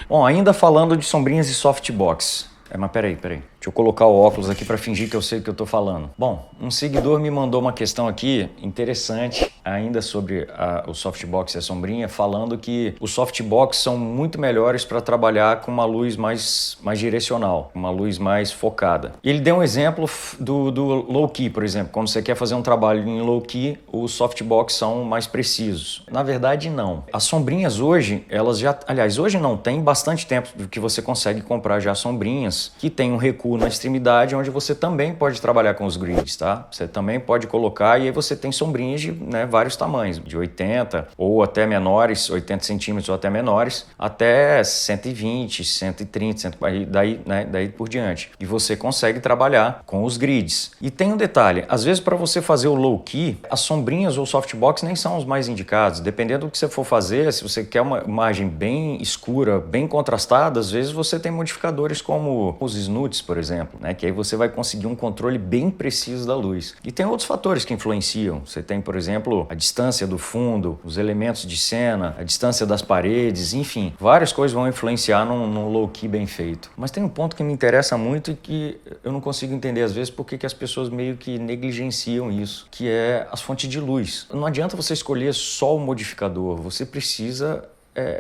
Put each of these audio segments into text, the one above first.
Bom, ainda falando de sombrinhas e softbox. Mas peraí. Deixa eu colocar o óculos aqui para fingir que eu sei o que eu tô falando. Bom, um seguidor me mandou uma questão aqui interessante, ainda sobre o softbox e a sombrinha, falando que os softbox são muito melhores para trabalhar com uma luz mais direcional, uma luz mais focada. Ele deu um exemplo do low key, por exemplo. Quando você quer fazer um trabalho em low key, os softbox são mais precisos. Na verdade, não. As sombrinhas hoje, hoje não, tem bastante tempo que você consegue comprar já sombrinhas que tem um recuo na extremidade, onde você também pode trabalhar com os grids, tá? Você também pode colocar e aí você tem sombrinhas de vários tamanhos, de 80 ou até menores, 80 centímetros ou até menores, até 120, 130, daí por diante. E você consegue trabalhar com os grids. E tem um detalhe, às vezes para você fazer o low key, as sombrinhas ou softbox nem são os mais indicados. Dependendo do que você for fazer, se você quer uma imagem bem escura, bem contrastada, às vezes você tem modificadores como os snoots, por exemplo, que aí você vai conseguir um controle bem preciso da luz. E tem outros fatores que influenciam. Você tem, por exemplo, a distância do fundo, os elementos de cena, a distância das paredes, enfim, várias coisas vão influenciar num low-key bem feito. Mas tem um ponto que me interessa muito e que eu não consigo entender às vezes porque que as pessoas meio que negligenciam isso, que é as fontes de luz. Não adianta você escolher só o modificador, você precisa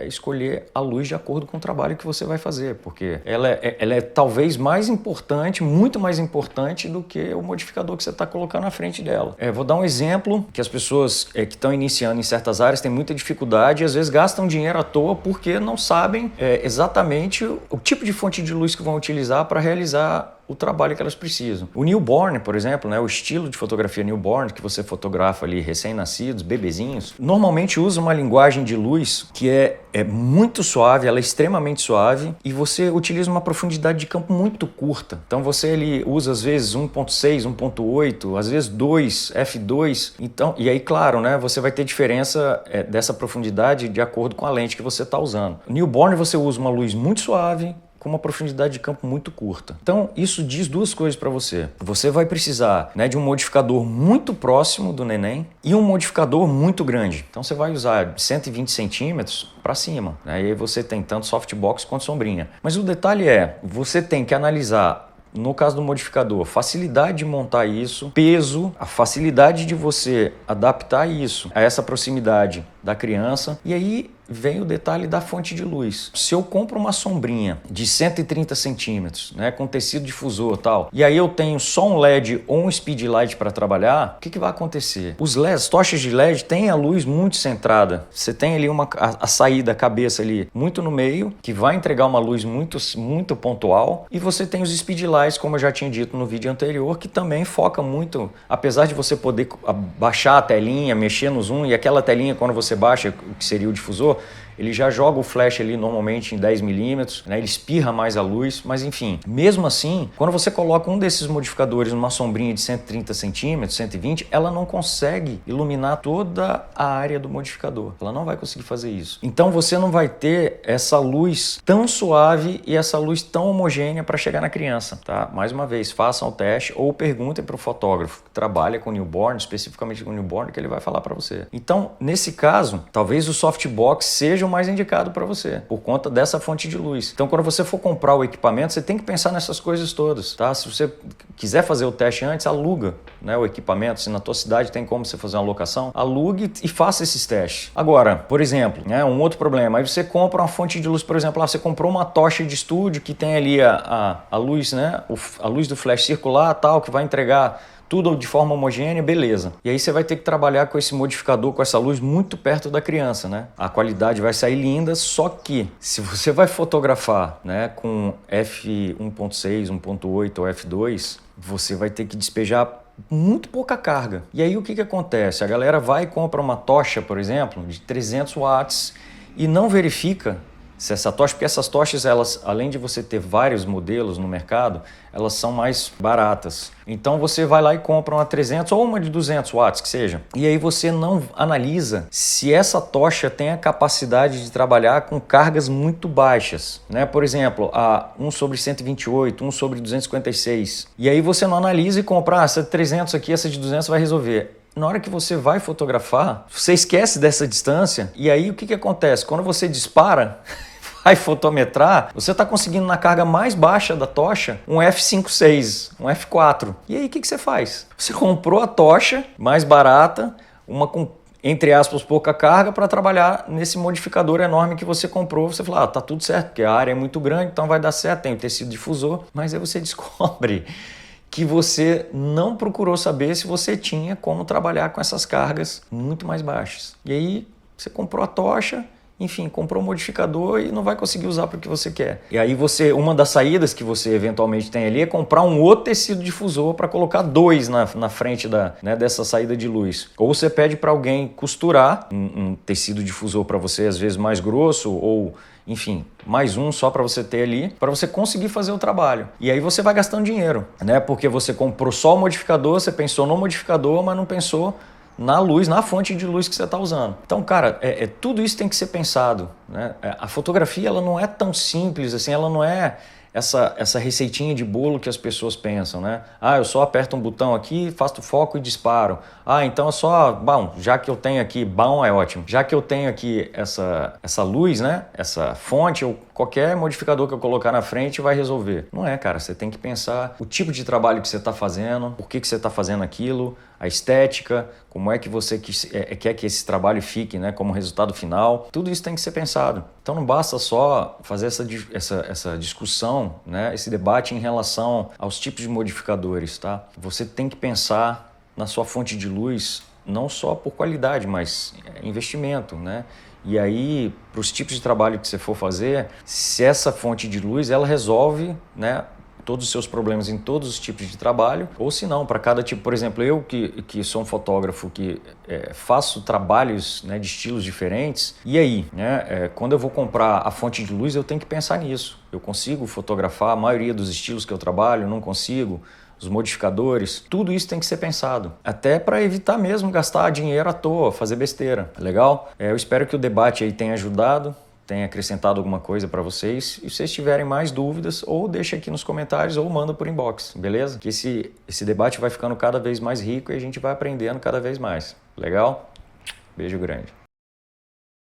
escolher a luz de acordo com o trabalho que você vai fazer, porque ela é talvez mais importante, muito mais importante do que o modificador que você está colocando na frente dela. Vou dar um exemplo que as pessoas que estão iniciando em certas áreas têm muita dificuldade e às vezes gastam dinheiro à toa porque não sabem exatamente o tipo de fonte de luz que vão utilizar para realizar o trabalho que elas precisam. O newborn, por exemplo, o estilo de fotografia newborn, que você fotografa ali recém-nascidos, bebezinhos, normalmente usa uma linguagem de luz que é muito suave, ela é extremamente suave e você utiliza uma profundidade de campo muito curta. Então você usa às vezes 1.6, 1.8, às vezes 2, f2. Então, e aí, claro, você vai ter diferença dessa profundidade de acordo com a lente que você está usando. No newborn você usa uma luz muito suave, com uma profundidade de campo muito curta. Então, isso diz duas coisas para você. Você vai precisar de um modificador muito próximo do neném e um modificador muito grande. Então, você vai usar de 120 centímetros para cima. E aí você tem tanto softbox quanto sombrinha. Mas o detalhe você tem que analisar, no caso do modificador, facilidade de montar isso, peso, a facilidade de você adaptar isso a essa proximidade da criança. E aí vem o detalhe da fonte de luz. Se eu compro uma sombrinha de 130 centímetros, com tecido difusor e tal, e aí eu tenho só um LED ou um speed light para trabalhar, o que vai acontecer? Os LEDs, as tochas de LED têm a luz muito centrada. Você tem ali a saída, a cabeça ali muito no meio, que vai entregar uma luz muito, muito pontual, e você tem os speed lights, como eu já tinha dito no vídeo anterior, que também foca muito, apesar de você poder baixar a telinha, mexer no zoom, e aquela telinha quando você baixa, o que seria o difusor, ele já joga o flash ali normalmente em 10 milímetros, ele espirra mais a luz, mas enfim, mesmo assim, quando você coloca um desses modificadores numa sombrinha de 130 centímetros, 120, ela não consegue iluminar toda a área do modificador, ela não vai conseguir fazer isso. Então você não vai ter essa luz tão suave e essa luz tão homogênea para chegar na criança, tá? Mais uma vez, façam o teste ou perguntem para o fotógrafo que trabalha com newborn, especificamente com newborn, que ele vai falar para você. Então, nesse caso, talvez o softbox seja o mais indicado para você, por conta dessa fonte de luz. Então, quando você for comprar o equipamento, você tem que pensar nessas coisas todas, tá? Se você quiser fazer o teste antes, aluga o equipamento. Se na tua cidade tem como você fazer uma locação, alugue e faça esses testes. Agora, por exemplo, um outro problema, aí você compra uma fonte de luz, por exemplo, você comprou uma tocha de estúdio que tem ali a luz, a luz do flash circular, tal, que vai entregar tudo de forma homogênea, beleza. E aí você vai ter que trabalhar com esse modificador, com essa luz muito perto da criança, A qualidade vai sair linda, só que se você vai fotografar, com f1.6, 1.8 ou f2, você vai ter que despejar muito pouca carga. E aí o que acontece? A galera vai e compra uma tocha, por exemplo, de 300 watts e não verifica se essa tocha, porque essas tochas, elas, além de você ter vários modelos no mercado, elas são mais baratas. Então você vai lá e compra uma 300 ou uma de 200 watts, que seja. E aí você não analisa se essa tocha tem a capacidade de trabalhar com cargas muito baixas, Por exemplo, a 1/128, 1/256. E aí você não analisa e compra, essa de 300 aqui, essa de 200 vai resolver. Na hora que você vai fotografar, você esquece dessa distância e aí o que acontece? Quando você dispara, vai fotometrar, você está conseguindo na carga mais baixa da tocha um F5.6, um F4. E aí o que você faz? Você comprou a tocha mais barata, uma com, entre aspas, pouca carga para trabalhar nesse modificador enorme que você comprou. Você fala, tá tudo certo, porque a área é muito grande, então vai dar certo, tem o tecido difusor. Mas aí você descobre que você não procurou saber se você tinha como trabalhar com essas cargas muito mais baixas. E aí você comprou a tocha, enfim, comprou um modificador e não vai conseguir usar para o que você quer. E aí uma das saídas que você eventualmente tem ali é comprar um outro tecido difusor para colocar dois na frente dessa saída de luz. Ou você pede para alguém costurar um tecido difusor para você, às vezes mais grosso, ou enfim, mais um só para você ter ali, para você conseguir fazer o trabalho. E aí você vai gastando dinheiro, né? Porque você comprou só o modificador, você pensou no modificador, mas não pensou na luz, na fonte de luz que você está usando. Então, cara, tudo isso tem que ser pensado, né? A fotografia, ela não é tão simples assim, ela não é essa receitinha de bolo que as pessoas pensam, né? Ah, eu só aperto um botão aqui, faço foco e disparo. Ah, então é só, bom, já que eu tenho aqui, bom é ótimo, já que eu tenho aqui essa luz, né? Essa fonte, ou qualquer modificador que eu colocar na frente vai resolver. Não é, cara, você tem que pensar o tipo de trabalho que você está fazendo, por que você está fazendo aquilo, a estética, como é que você quer que esse trabalho fique, né, como resultado final. Tudo isso tem que ser pensado. Então não basta só fazer essa discussão, né, esse debate em relação aos tipos de modificadores, tá? Você tem que pensar na sua fonte de luz, não só por qualidade, mas investimento, né? E aí, para os tipos de trabalho que você for fazer, se essa fonte de luz, ela resolve, né, todos os seus problemas em todos os tipos de trabalho, ou se não, para cada tipo. Por exemplo, eu que sou um fotógrafo que faço trabalhos, né, de estilos diferentes, e aí, né, quando eu vou comprar a fonte de luz, eu tenho que pensar nisso. Eu consigo fotografar a maioria dos estilos que eu trabalho, não consigo, os modificadores, tudo isso tem que ser pensado, até para evitar mesmo gastar dinheiro à toa, fazer besteira, legal? Eu espero que o debate aí tenha ajudado, tenha acrescentado alguma coisa para vocês. E se vocês tiverem mais dúvidas, ou deixa aqui nos comentários ou manda por inbox, beleza? Que esse debate vai ficando cada vez mais rico e a gente vai aprendendo cada vez mais. Legal? Beijo grande.